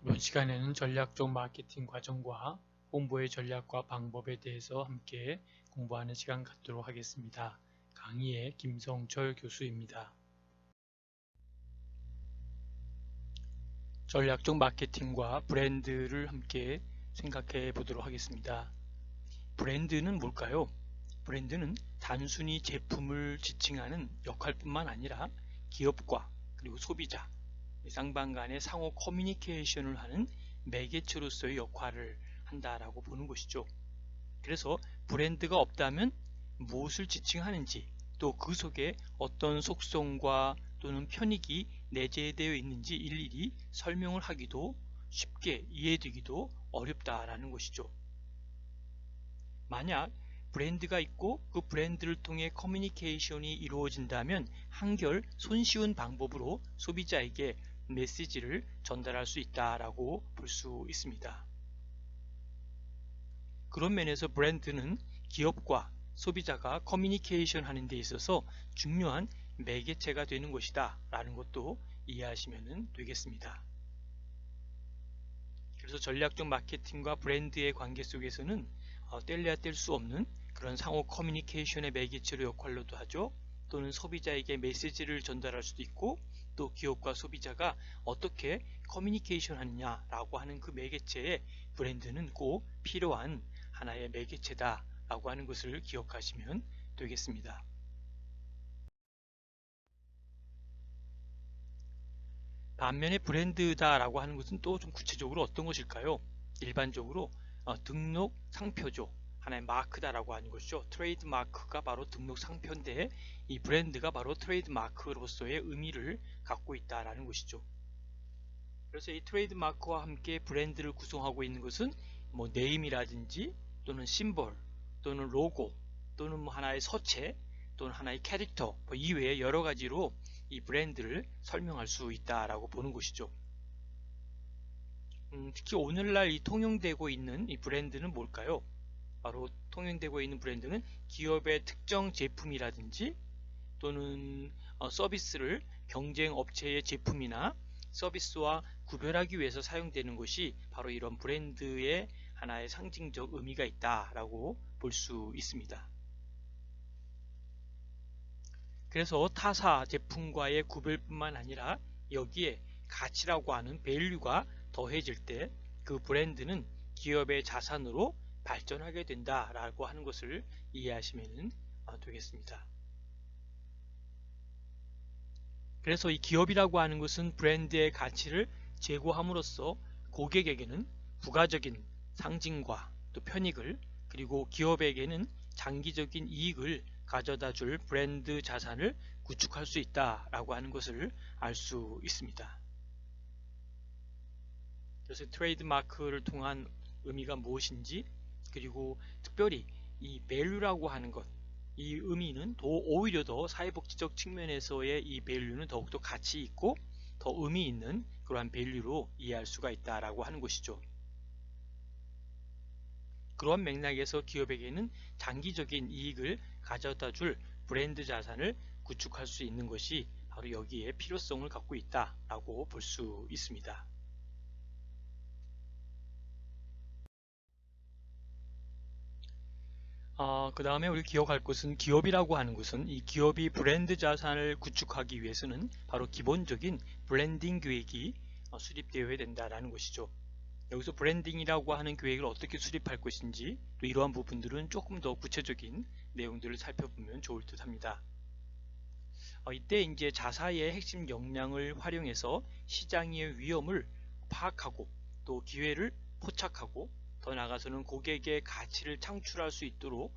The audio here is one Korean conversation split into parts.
이번 시간에는 전략적 마케팅 과정과 홍보의 전략과 방법에 대해서 함께 공부하는 시간 갖도록 하겠습니다. 강의의 김성철 교수입니다. 전략적 마케팅과 브랜드를 함께 생각해 보도록 하겠습니다. 브랜드는 뭘까요? 브랜드는 단순히 제품을 지칭하는 역할뿐만 아니라 기업과 그리고 소비자, 쌍방 간의 상호 커뮤니케이션을 하는 매개체로서의 역할을 한다라고 보는 것이죠. 그래서 브랜드가 없다면 무엇을 지칭하는지, 또 그 속에 어떤 속성과 또는 편익이 내재되어 있는지 일일이 설명을 하기도 쉽게 이해되기도 어렵다라는 것이죠. 만약 브랜드가 있고 그 브랜드를 통해 커뮤니케이션이 이루어진다면 한결 손쉬운 방법으로 소비자에게 메시지를 전달할 수 있다라고 볼 수 있습니다. 그런 면에서 브랜드는 기업과 소비자가 커뮤니케이션 하는 데 있어서 중요한 매개체가 되는 것이다 라는 것도 이해하시면 되겠습니다. 그래서 전략적 마케팅과 브랜드의 관계 속에서는 뗄래야 뗄 수 없는 그런 상호 커뮤니케이션의 매개체로 역할로도 하죠. 또는 소비자에게 메시지를 전달할 수도 있고, 또 기업과 소비자가 어떻게 커뮤니케이션 하느냐라고 하는 그 매개체에 브랜드는 꼭 필요한 하나의 매개체다 라고 하는 것을 기억하시면 되겠습니다. 반면에 브랜드다라고 하는 것은 또 좀 구체적으로 어떤 것일까요? 일반적으로 등록 상표죠. 하나의 마크다라고 하는 것이죠. 트레이드 마크가 바로 등록 상표인데 이 브랜드가 바로 트레이드 마크로서의 의미를 갖고 있다라는 것이죠. 그래서 이 트레이드 마크와 함께 브랜드를 구성하고 있는 것은 뭐 네임이라든지 또는 심볼 또는 로고 또는 뭐 하나의 서체 또는 하나의 캐릭터 이외에 여러 가지로 이 브랜드를 설명할 수 있다라고 보는 것이죠. 특히 오늘날 이 통용되고 있는 이 브랜드는 뭘까요? 바로 통용되고 있는 브랜드는 기업의 특정 제품이라든지 또는 서비스를 경쟁 업체의 제품이나 서비스와 구별하기 위해서 사용되는 것이 바로 이런 브랜드의 하나의 상징적 의미가 있다라고 볼 수 있습니다. 그래서 타사 제품과의 구별뿐만 아니라 여기에 가치라고 하는 밸류가 더해질 때 그 브랜드는 기업의 자산으로 발전하게 된다라고 하는 것을 이해하시면 되겠습니다. 그래서 이 기업이라고 하는 것은 브랜드의 가치를 제고함으로써 고객에게는 부가적인 상징과 또 편익을, 그리고 기업에게는 장기적인 이익을 가져다 줄 브랜드 자산을 구축할 수 있다라고 하는 것을 알 수 있습니다. 그래서 트레이드 마크를 통한 의미가 무엇인지, 그리고 특별히 이 value라고 하는 것, 이 의미는 오히려 더 사회복지적 측면에서의 이 value는 더욱더 가치 있고 더 의미 있는 그러한 value로 이해할 수가 있다라고 하는 것이죠. 그러한 맥락에서 기업에게는 장기적인 이익을 가져다 줄 브랜드 자산을 구축할 수 있는 것이 바로 여기에 필요성을 갖고 있다라고 볼 수 있습니다. 그 다음에 우리 기억할 것은, 기업이라고 하는 것은 이 기업이 브랜드 자산을 구축하기 위해서는 바로 기본적인 브랜딩 계획이 수립되어야 된다라는 것이죠. 여기서 브랜딩이라고 하는 계획을 어떻게 수립할 것인지, 또 이러한 부분들은 조금 더 구체적인 내용들을 살펴보면 좋을 듯 합니다. 이때 이제 자사의 핵심 역량을 활용해서 시장의 위험을 파악하고 또 기회를 포착하고, 더 나아가서는 고객의 가치를 창출할 수 있도록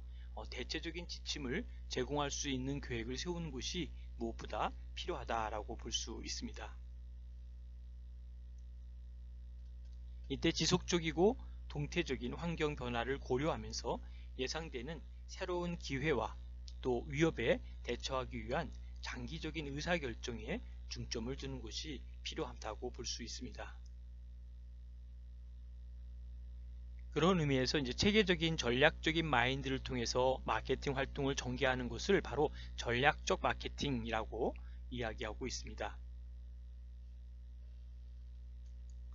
대체적인 지침을 제공할 수 있는 계획을 세우는 것이 무엇보다 필요하다라고 볼 수 있습니다. 이때 지속적이고 동태적인 환경 변화를 고려하면서 예상되는 새로운 기회와 또 위협에 대처하기 위한 장기적인 의사결정에 중점을 두는 것이 필요하다고 볼 수 있습니다. 그런 의미에서 이제 체계적인 전략적인 마인드를 통해서 마케팅 활동을 전개하는 것을 바로 전략적 마케팅이라고 이야기하고 있습니다.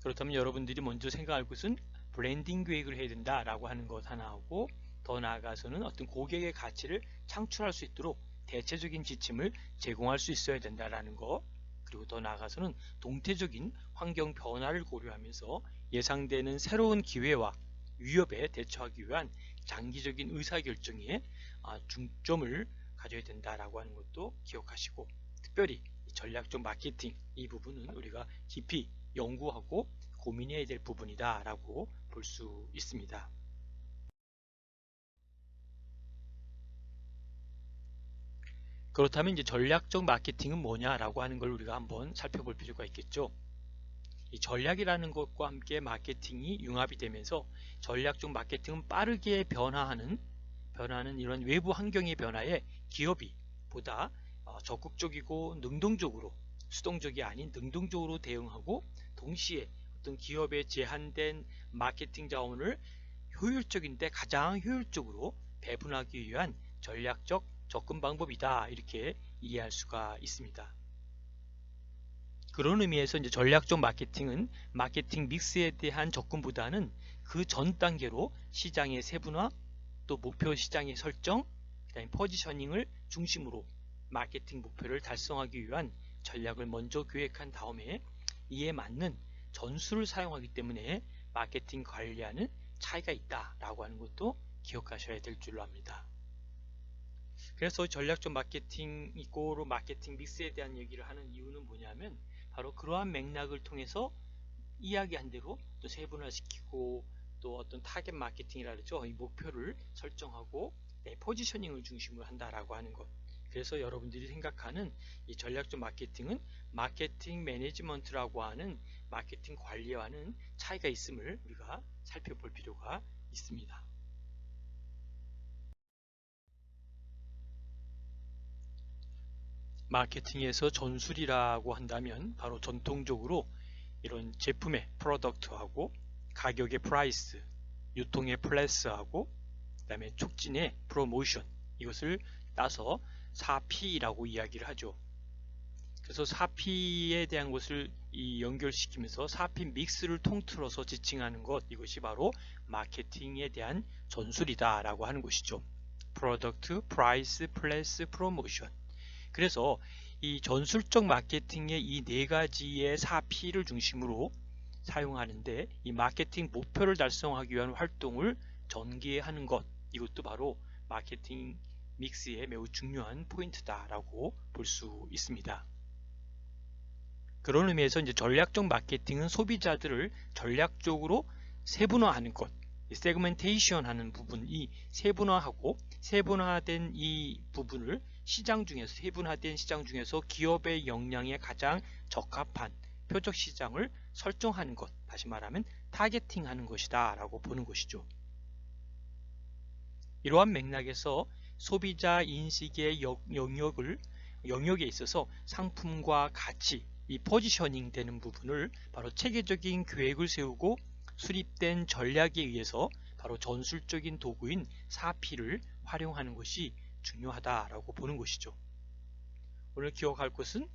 그렇다면 여러분들이 먼저 생각할 것은 브랜딩 기획을 해야 된다라고 하는 것 하나 하고, 더 나아가서는 어떤 고객의 가치를 창출할 수 있도록 대체적인 지침을 제공할 수 있어야 된다라는 것, 그리고 더 나아가서는 동태적인 환경 변화를 고려하면서 예상되는 새로운 기회와 위협에 대처하기 위한 장기적인 의사결정에 중점을 가져야 된다라고 하는 것도 기억하시고, 특별히 전략적 마케팅 이 부분은 우리가 깊이 연구하고 고민해야 될 부분이다 라고 볼 수 있습니다. 그렇다면 이제 전략적 마케팅은 뭐냐라고 하는 걸 우리가 한번 살펴볼 필요가 있겠죠. 이 전략이라는 것과 함께 마케팅이 융합이 되면서 전략적 마케팅은 빠르게 변화하는 이런 외부 환경의 변화에 기업이 보다 적극적이고 능동적으로, 수동적이 아닌 능동적으로 대응하고, 동시에 어떤 기업의 제한된 마케팅 자원을 효율적인데 가장 효율적으로 배분하기 위한 전략적 접근 방법이다, 이렇게 이해할 수가 있습니다. 그런 의미에서 이제 전략적 마케팅은 마케팅 믹스에 대한 접근보다는 그 전 단계로 시장의 세분화, 또 목표 시장의 설정, 그다음에 포지셔닝을 중심으로 마케팅 목표를 달성하기 위한 전략을 먼저 기획한 다음에 이에 맞는 전술을 사용하기 때문에 마케팅 관리하는 차이가 있다라고 하는 것도 기억하셔야 될 줄로 압니다. 그래서 전략적 마케팅 이꼬로 마케팅 믹스에 대한 얘기를 하는 이유는 뭐냐면, 바로 그러한 맥락을 통해서 이야기한 대로 또 세분화시키고, 또 어떤 타겟 마케팅이라 그러죠. 이 목표를 설정하고 포지셔닝을 중심으로 한다라고 하는 것. 그래서 여러분들이 생각하는 이 전략적 마케팅은 마케팅 매니지먼트라고 하는 마케팅 관리와는 차이가 있음을 우리가 살펴볼 필요가 있습니다. 마케팅에서 전술이라고 한다면 바로 전통적으로 이런 제품의 프로덕트하고 가격의 프라이스, 유통의 플래스하고 그 다음에 촉진의 프로모션, 이것을 따서 4P라고 이야기를 하죠. 그래서 4P에 대한 것을 연결시키면서 4P 믹스를 통틀어서 지칭하는 것, 이것이 바로 마케팅에 대한 전술이다 라고 하는 것이죠. 프로덕트, 프라이스, 플래스, 프로모션. 그래서 이 전술적 마케팅의 이 네 가지의 4P를 중심으로 사용하는데, 이 마케팅 목표를 달성하기 위한 활동을 전개하는 것, 이것도 바로 마케팅 믹스의 매우 중요한 포인트다라고 볼 수 있습니다. 그런 의미에서 이제 전략적 마케팅은 소비자들을 전략적으로 세분화하는 것, 세그멘테이션 하는 부분, 이 세분화하고 세분화된 이 부분을 세분화된 시장 중에서 기업의 역량에 가장 적합한 표적 시장을 설정하는 것, 다시 말하면 타겟팅하는 것이다 라고 보는 것이죠. 이러한 맥락에서 소비자 인식의 영역에 있어서 상품과 가치, 이 포지셔닝 되는 부분을 바로 체계적인 계획을 세우고 수립된 전략에 의해서 바로 전술적인 도구인 4P를 활용하는 것이 중요하다라고 보는 것이죠. 오늘 기억할 것은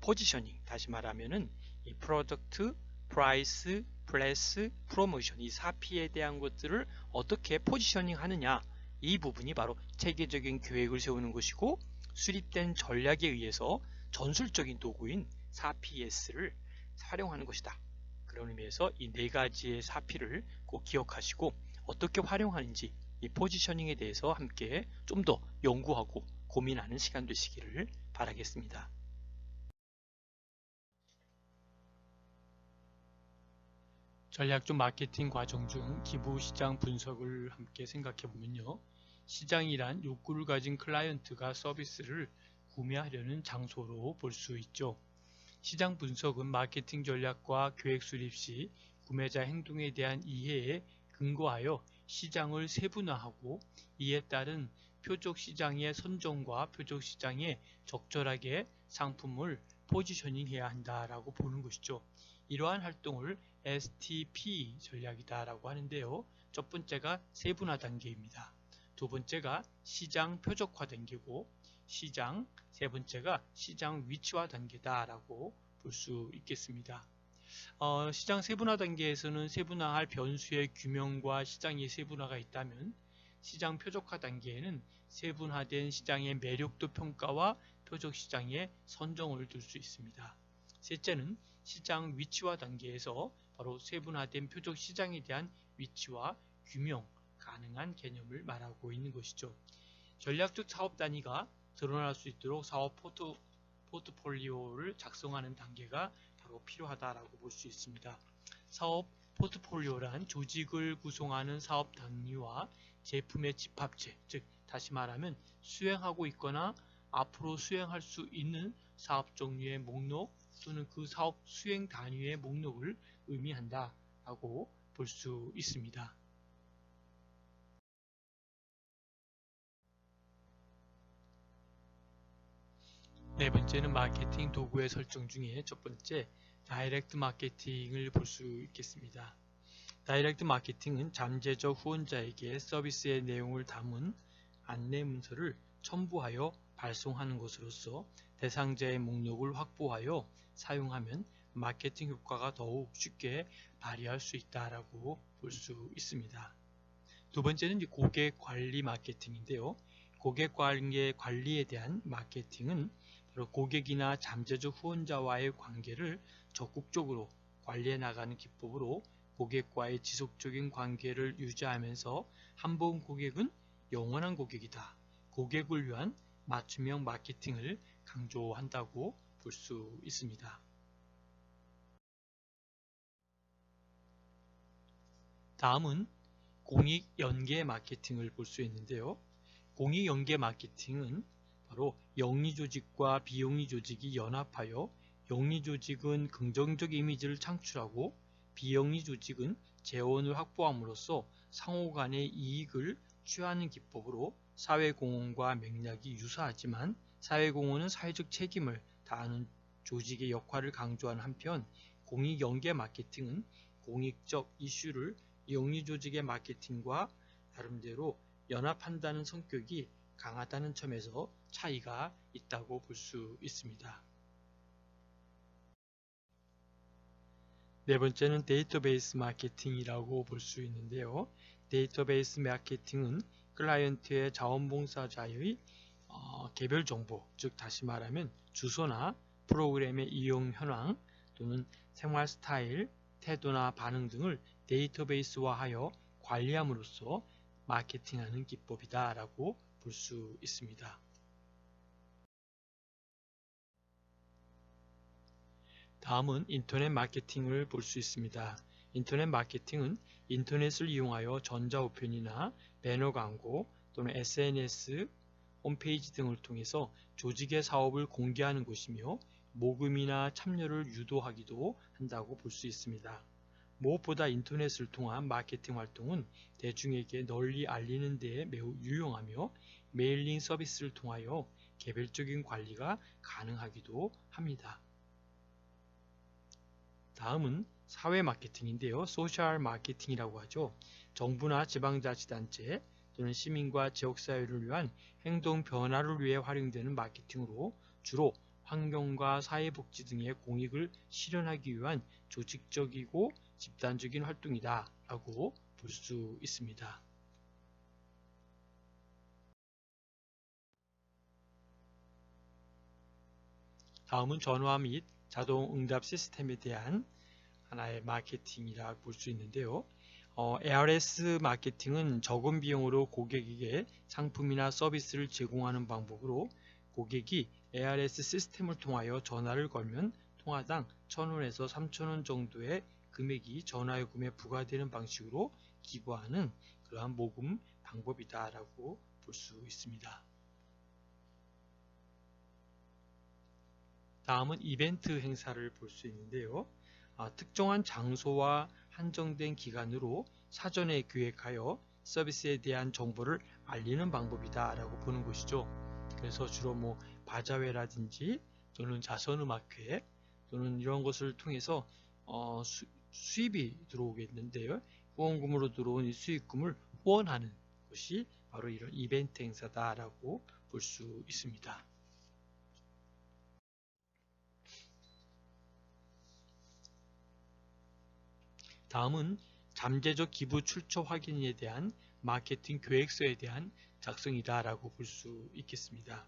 포지셔닝, 다시 말하면은 이 프로덕트, 프라이스, 플래스, 프로모션, 이 4P에 대한 것들을 어떻게 포지셔닝 하느냐, 이 부분이 바로 체계적인 계획을 세우는 것이고, 수립된 전략에 의해서 전술적인 도구인 4PS를 활용하는 것이다. 그런 의미에서 이 네 가지의 4P를 꼭 기억하시고, 어떻게 활용하는지 이 포지셔닝에 대해서 함께 좀 더 연구하고 고민하는 시간 되시기를 바라겠습니다. 전략적 마케팅 과정 중 기부 시장 분석을 함께 생각해 보면요. 시장이란 욕구를 가진 클라이언트가 서비스를 구매하려는 장소로 볼 수 있죠. 시장 분석은 마케팅 전략과 계획 수립 시 구매자 행동에 대한 이해에 근거하여 시장을 세분화하고, 이에 따른 표적 시장의 선정과 표적 시장에 적절하게 상품을 포지셔닝해야 한다라고 보는 것이죠. 이러한 활동을 STP 전략이다라고 하는데요. 첫 번째가 세분화 단계입니다. 두 번째가 시장 표적화 단계고, 세 번째가 시장 위치화 단계다라고 볼 수 있겠습니다. 시장 세분화 단계에서는 세분화할 변수의 규명과 시장의 세분화가 있다면 시장 표적화 단계에는 세분화된 시장의 매력도 평가와 표적 시장의 선정을 둘 수 있습니다. 셋째는 시장 위치화 단계에서 바로 세분화된 표적 시장에 대한 위치와 규명 가능한 개념을 말하고 있는 것이죠. 전략적 사업 단위가 드러날 수 있도록 사업 포트폴리오를 작성하는 단계가 바로 필요하다라고 볼 수 있습니다. 사업 포트폴리오란 조직을 구성하는 사업 단위와 제품의 집합체, 즉 다시 말하면 수행하고 있거나 앞으로 수행할 수 있는 사업 종류의 목록 또는 그 사업 수행 단위의 목록을 의미한다라고 볼 수 있습니다. 네 번째는 마케팅 도구의 설정 중에 첫 번째 다이렉트 마케팅을 볼 수 있겠습니다. 다이렉트 마케팅은 잠재적 후원자에게 서비스의 내용을 담은 안내 문서를 첨부하여 발송하는 것으로서 대상자의 목록을 확보하여 사용하면 마케팅 효과가 더욱 쉽게 발휘할 수 있다라고 볼 수 있습니다. 두 번째는 고객 관리 마케팅인데요. 고객 관리에 대한 마케팅은 바로 고객이나 잠재적 후원자와의 관계를 적극적으로 관리해 나가는 기법으로 고객과의 지속적인 관계를 유지하면서 한 번 고객은 영원한 고객이다. 고객을 위한 맞춤형 마케팅을 강조한다고 볼 수 있습니다. 다음은 공익 연계 마케팅을 볼 수 있는데요. 공익 연계 마케팅은 바로 영리 조직과 비영리 조직이 연합하여 영리 조직은 긍정적 이미지를 창출하고 비영리 조직은 재원을 확보함으로써 상호 간의 이익을 취하는 기법으로 사회공헌과 맥락이 유사하지만 사회공헌은 사회적 책임을 다하는 조직의 역할을 강조하는 한편 공익연계 마케팅은 공익적 이슈를 영리 조직의 마케팅과 나름대로 연합한다는 성격이 강하다는 점에서 차이가 있다고 볼 수 있습니다. 네 번째는 데이터베이스 마케팅이라고 볼 수 있는데요. 데이터베이스 마케팅은 클라이언트의 자원봉사자의 개별 정보, 즉 다시 말하면 주소나 프로그램의 이용 현황 또는 생활 스타일, 태도나 반응 등을 데이터베이스화하여 관리함으로써 마케팅하는 기법이다라고 볼 수 있습니다. 다음은 인터넷 마케팅을 볼 수 있습니다. 인터넷 마케팅은 인터넷을 이용하여 전자우편이나 배너 광고 또는 SNS, 홈페이지 등을 통해서 조직의 사업을 공개하는 것이며 모금이나 참여를 유도하기도 한다고 볼 수 있습니다. 무엇보다 인터넷을 통한 마케팅 활동은 대중에게 널리 알리는 데에 매우 유용하며 메일링 서비스를 통하여 개별적인 관리가 가능하기도 합니다. 다음은 사회 마케팅인데요. 소셜 마케팅이라고 하죠. 정부나 지방자치단체 또는 시민과 지역사회를 위한 행동 변화를 위해 활용되는 마케팅으로 주로 환경과 사회복지 등의 공익을 실현하기 위한 조직적이고 집단적인 활동이다 라고 볼 수 있습니다. 다음은 전화 및 자동 응답 시스템에 대한 하나의 마케팅이라 볼 수 있는데요. ARS 마케팅은 적은 비용으로 고객에게 상품이나 서비스를 제공하는 방법으로 고객이 ARS 시스템을 통하여 전화를 걸면 통화당 1,000원에서 3,000원 정도의 금액이 전화요금에 부과되는 방식으로 기부하는 그러한 모금 방법이다라고 볼 수 있습니다. 다음은 이벤트 행사를 볼 수 있는데요. 특정한 장소와 한정된 기간으로 사전에 기획하여 서비스에 대한 정보를 알리는 방법이다 라고 보는 것이죠. 그래서 주로 바자회라든지 또는 자선음악회 또는 이런 것을 통해서 수입이 들어오겠는데요. 후원금으로 들어온 이 수익금을 후원하는 것이 바로 이런 이벤트 행사다 라고 볼 수 있습니다. 다음은 잠재적 기부 출처 확인에 대한 마케팅 계획서에 대한 작성이다 라고 볼 수 있겠습니다.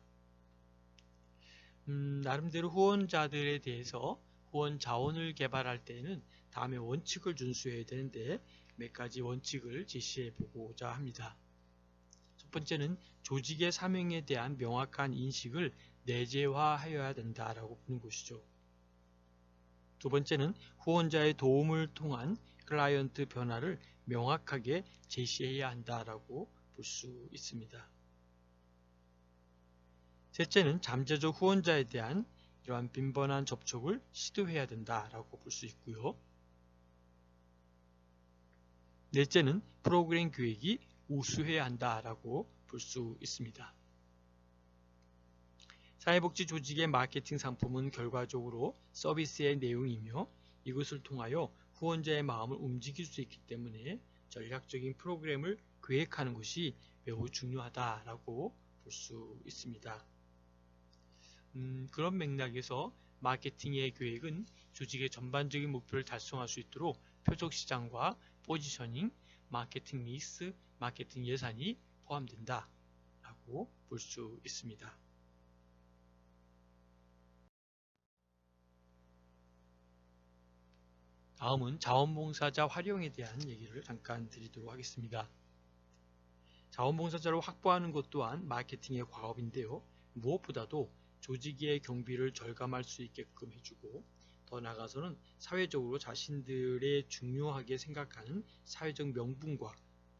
나름대로 후원자들에 대해서 후원 자원을 개발할 때는 다음의 원칙을 준수해야 되는데 몇 가지 원칙을 제시해 보고자 합니다. 첫 번째는 조직의 사명에 대한 명확한 인식을 내재화하여야 된다라고 보는 것이죠. 두 번째는 후원자의 도움을 통한 클라이언트 변화를 명확하게 제시해야 한다라고 볼 수 있습니다. 셋째는 잠재적 후원자에 대한 이러한 빈번한 접촉을 시도해야 된다라고 볼 수 있고요. 넷째는 프로그램 계획이 우수해야 한다라고 볼 수 있습니다. 사회복지 조직의 마케팅 상품은 결과적으로 서비스의 내용이며 이것을 통하여 후원자의 마음을 움직일 수 있기 때문에 전략적인 프로그램을 계획하는 것이 매우 중요하다라고 볼 수 있습니다. 그런 맥락에서 마케팅의 계획은 조직의 전반적인 목표를 달성할 수 있도록 표적 시장과 포지셔닝, 마케팅 믹스, 마케팅 예산이 포함된다 라고 볼 수 있습니다. 다음은 자원봉사자 활용에 대한 얘기를 잠깐 드리도록 하겠습니다. 자원봉사자를 확보하는 것 또한 마케팅의 과업인데요. 무엇보다도 조직의 경비를 절감할 수 있게끔 해주고 더 나아가서는 사회적으로 자신들의 중요하게 생각하는 사회적 명분과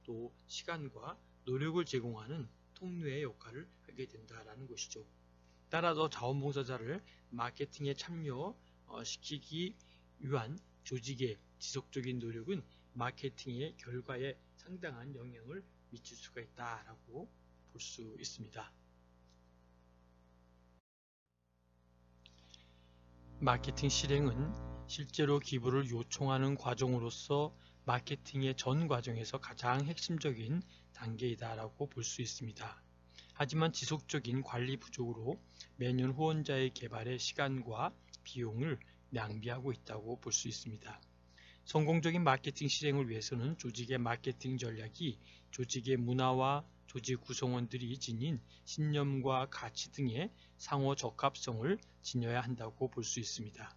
또 시간과 노력을 제공하는 통로의 역할을 하게 된다는 것이죠. 따라서 자원봉사자를 마케팅에 참여시키기 위한 조직의 지속적인 노력은 마케팅의 결과에 상당한 영향을 미칠 수가 있다라고 볼 수 있습니다. 마케팅 실행은 실제로 기부를 요청하는 과정으로서 마케팅의 전 과정에서 가장 핵심적인 단계이다라고 볼 수 있습니다. 하지만 지속적인 관리 부족으로 매년 후원자의 개발에 시간과 비용을 낭비하고 있다고 볼 수 있습니다. 성공적인 마케팅 실행을 위해서는 조직의 마케팅 전략이 조직의 문화와 조직 구성원들이 지닌 신념과 가치 등의 상호 적합성을 지녀야 한다고 볼 수 있습니다.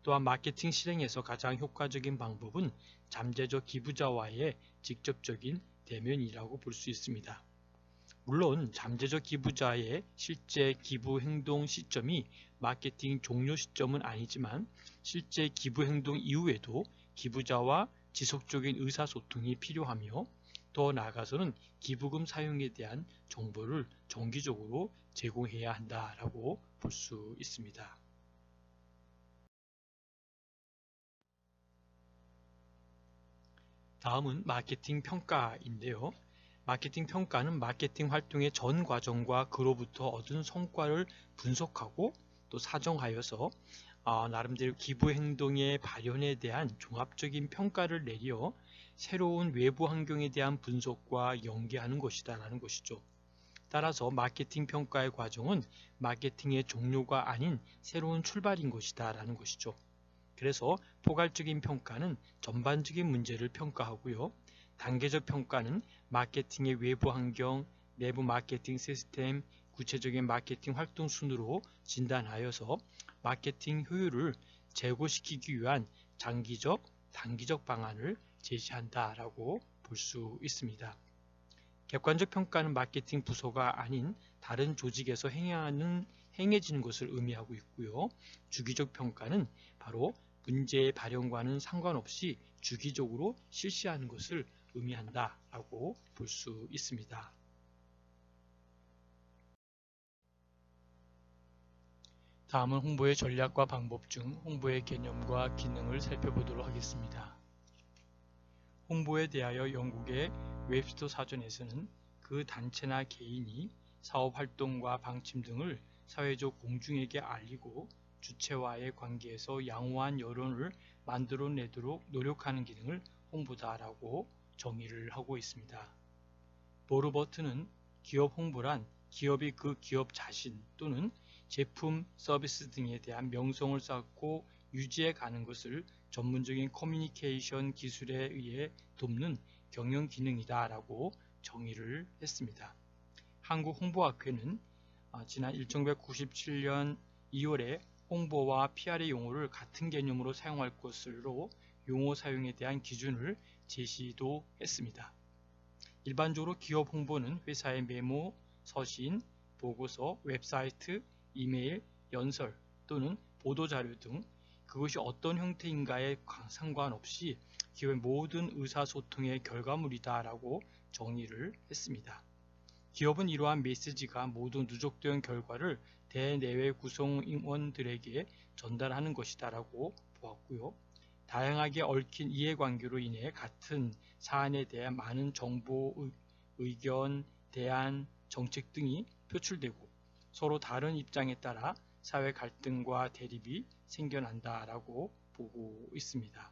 또한 마케팅 실행에서 가장 효과적인 방법은 잠재적 기부자와의 직접적인 대면이라고 볼 수 있습니다. 물론 잠재적 기부자의 실제 기부 행동 시점이 마케팅 종료 시점은 아니지만 실제 기부 행동 이후에도 기부자와 지속적인 의사소통이 필요하며 더 나아가서는 기부금 사용에 대한 정보를 정기적으로 제공해야 한다라고 볼 수 있습니다. 다음은 마케팅 평가인데요. 마케팅 평가는 마케팅 활동의 전 과정과 그로부터 얻은 성과를 분석하고 또 사정하여서 나름대로 기부 행동의 발현에 대한 종합적인 평가를 내려 새로운 외부 환경에 대한 분석과 연계하는 것이다 라는 것이죠. 따라서 마케팅 평가의 과정은 마케팅의 종료가 아닌 새로운 출발인 것이다 라는 것이죠. 그래서 포괄적인 평가는 전반적인 문제를 평가하고요. 단계적 평가는 마케팅의 외부 환경, 내부 마케팅 시스템, 구체적인 마케팅 활동 순으로 진단하여서 마케팅 효율을 제고시키기 위한 장기적, 단기적 방안을 제시한다라고 볼 수 있습니다. 객관적 평가는 마케팅 부서가 아닌 다른 조직에서 행해지는 것을 의미하고 있고요. 주기적 평가는 바로 문제의 발현과는 상관없이 주기적으로 실시하는 것을 의미한다라고 볼 수 있습니다. 다음은 홍보의 전략과 방법 중 홍보의 개념과 기능을 살펴보도록 하겠습니다. 홍보에 대하여 영국의 웹스터 사전에서는 그 단체나 개인이 사업 활동과 방침 등을 사회적 공중에게 알리고 주체와의 관계에서 양호한 여론을 만들어내도록 노력하는 기능을 홍보다라고 정의를 하고 있습니다. 보르버트는 기업 홍보란 기업이 그 기업 자신 또는 제품, 서비스 등에 대한 명성을 쌓고 유지해 가는 것을 전문적인 커뮤니케이션 기술에 의해 돕는 경영 기능이다 라고 정의를 했습니다. 한국홍보학회는 지난 1997년 2월에 홍보와 PR의 용어를 같은 개념으로 사용할 것으로 용어 사용에 대한 기준을 제시도 했습니다. 일반적으로 기업 홍보는 회사의 메모, 서신, 보고서, 웹사이트, 이메일, 연설 또는 보도자료 등 그것이 어떤 형태인가에 상관없이 기업의 모든 의사소통의 결과물이다 라고 정의를 했습니다. 기업은 이러한 메시지가 모두 누적된 결과를 대내외 구성원들에게 전달하는 것이다 라고 보았고요. 다양하게 얽힌 이해관계로 인해 같은 사안에 대한 많은 정보, 의견, 대안, 정책 등이 표출되고 서로 다른 입장에 따라 사회 갈등과 대립이 생겨난다 라고 보고 있습니다.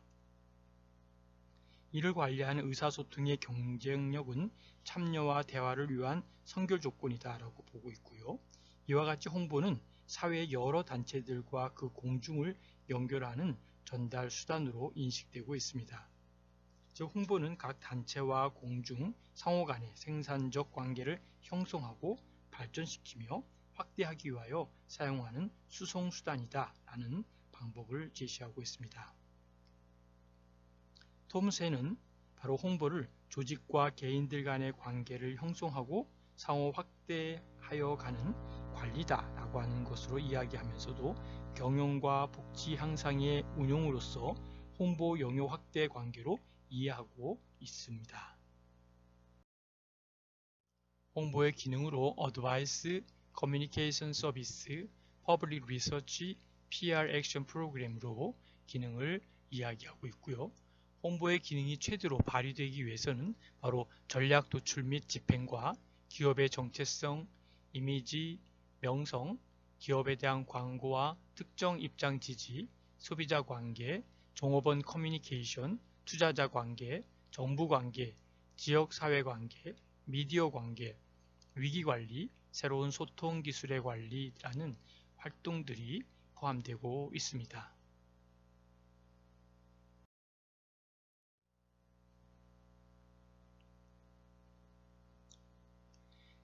이를 관리하는 의사소통의 경쟁력은 참여와 대화를 위한 선결 조건이다 라고 보고 있고요. 이와 같이 홍보는 사회의 여러 단체들과 그 공중을 연결하는 전달 수단으로 인식되고 있습니다. 즉 홍보는 각 단체와 공중, 상호 간의 생산적 관계를 형성하고 발전시키며 확대하기 위하여 사용하는 수송수단이다 라는 방법을 제시하고 있습니다. 톰센은 바로 홍보를 조직과 개인들 간의 관계를 형성하고 상호 확대하여 가는 관리다 라고 하는 것으로 이야기하면서도 경영과 복지 향상의 운용으로서 홍보 영역 확대 관계로 이해하고 있습니다. 홍보의 기능으로 어드바이스, 커뮤니케이션 서비스, 퍼블릭 리서치, PR 액션 프로그램으로 기능을 이야기하고 있고요. 홍보의 기능이 최대로 발휘되기 위해서는 바로 전략 도출 및 집행과 기업의 정체성, 이미지, 명성, 기업에 대한 광고와 특정 입장 지지, 소비자 관계, 종업원 커뮤니케이션, 투자자 관계, 정부 관계, 지역 사회 관계, 미디어 관계, 위기 관리, 새로운 소통 기술의 관리라는 활동들이 포함되고 있습니다.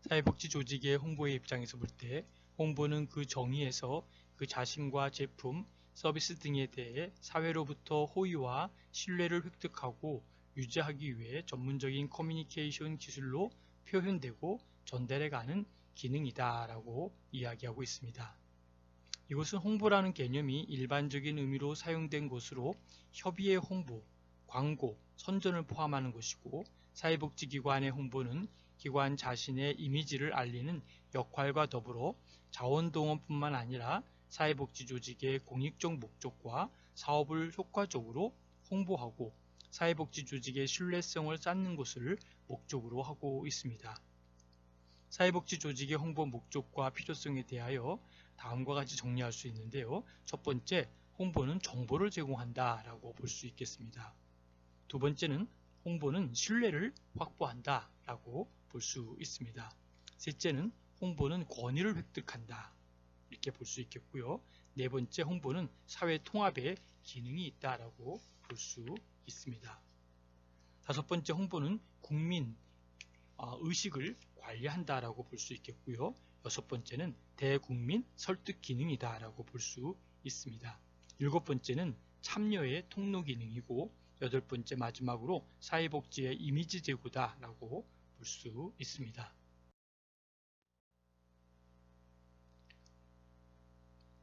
사회복지 조직의 홍보의 입장에서 볼 때 홍보는 그 정의에서 그 자신과 제품, 서비스 등에 대해 사회로부터 호의와 신뢰를 획득하고 유지하기 위해 전문적인 커뮤니케이션 기술로 표현되고 전달해가는 기능이다 라고 이야기하고 있습니다. 이것은 홍보라는 개념이 일반적인 의미로 사용된 것으로 협의의 홍보, 광고, 선전을 포함하는 것이고 사회복지기관의 홍보는 기관 자신의 이미지를 알리는 역할과 더불어 자원동원뿐만 아니라 사회복지 조직의 공익적 목적과 사업을 효과적으로 홍보하고 사회복지 조직의 신뢰성을 쌓는 것을 목적으로 하고 있습니다. 사회복지 조직의 홍보 목적과 필요성에 대하여 다음과 같이 정리할 수 있는데요. 첫 번째, 홍보는 정보를 제공한다 라고 볼 수 있겠습니다. 두 번째는 홍보는 신뢰를 확보한다 라고 볼 수 있습니다. 셋째는 홍보는 권위를 획득한다 이렇게 볼 수 있겠고요. 네 번째, 홍보는 사회 통합의 기능이 있다라고 볼 수 있습니다. 다섯 번째, 홍보는 국민 의식을 관리한다라고 볼 수 있겠고요. 여섯 번째는 대국민 설득 기능이다라고 볼 수 있습니다. 일곱 번째는 참여의 통로 기능이고 여덟 번째 마지막으로 사회복지의 이미지 제고다라고 볼 수 있습니다.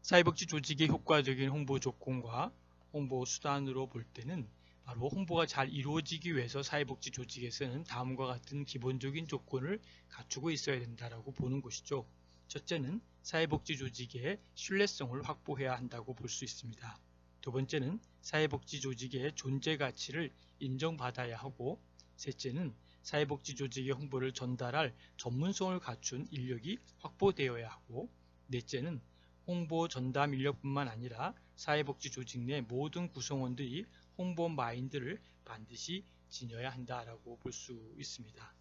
사회복지 조직의 효과적인 홍보 조건과 홍보 수단으로 볼 때는 바로 홍보가 잘 이루어지기 위해서 사회복지 조직에서는 다음과 같은 기본적인 조건을 갖추고 있어야 된다고 보는 것이죠. 첫째는 사회복지 조직의 신뢰성을 확보해야 한다고 볼 수 있습니다. 두 번째는 사회복지 조직의 존재 가치를 인정받아야 하고 셋째는 사회복지 조직의 홍보를 전달할 전문성을 갖춘 인력이 확보되어야 하고 넷째는 홍보 전담 인력뿐만 아니라 사회복지 조직 내 모든 구성원들이 홍보 마인드를 반드시 지녀야 한다라고 볼 수 있습니다.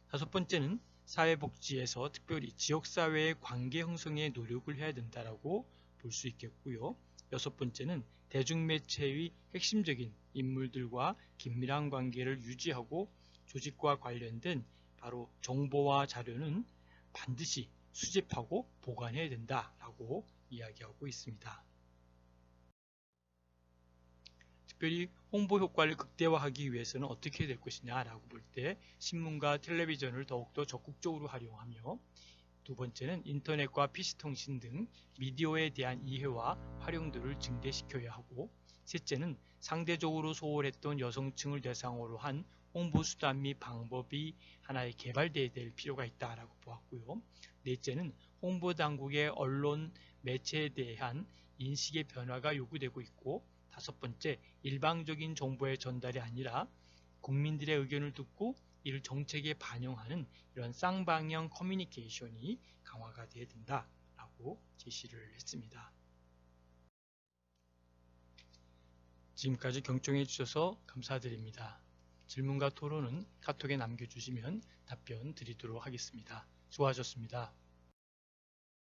다섯 번째는 사회복지에서 특별히 지역사회의 관계 형성에 노력을 해야 된다라고 볼 수 있겠고요. 여섯 번째는 대중매체의 핵심적인 인물들과 긴밀한 관계를 유지하고 조직과 관련된 바로 정보와 자료는 반드시 수집하고 보관해야 된다라고 이야기하고 있습니다. 특별히 홍보 효과를 극대화하기 위해서는 어떻게 될 것이냐라고 볼 때 신문과 텔레비전을 더욱더 적극적으로 활용하며, 두 번째는 인터넷과 PC통신 등 미디어에 대한 이해와 활용도를 증대시켜야 하고, 셋째는 상대적으로 소홀했던 여성층을 대상으로 한 홍보수단 및 방법이 하나의 개발되어야 될 필요가 있다라고 보았고요. 넷째는 홍보당국의 언론, 매체에 대한 인식의 변화가 요구되고 있고, 다섯 번째, 일방적인 정보의 전달이 아니라 국민들의 의견을 듣고 이를 정책에 반영하는 이런 쌍방향 커뮤니케이션이 강화가 되어야 된다라고 제시를 했습니다. 지금까지 경청해 주셔서 감사드립니다. 질문과 토론은 카톡에 남겨주시면 답변 드리도록 하겠습니다. 수고하셨습니다.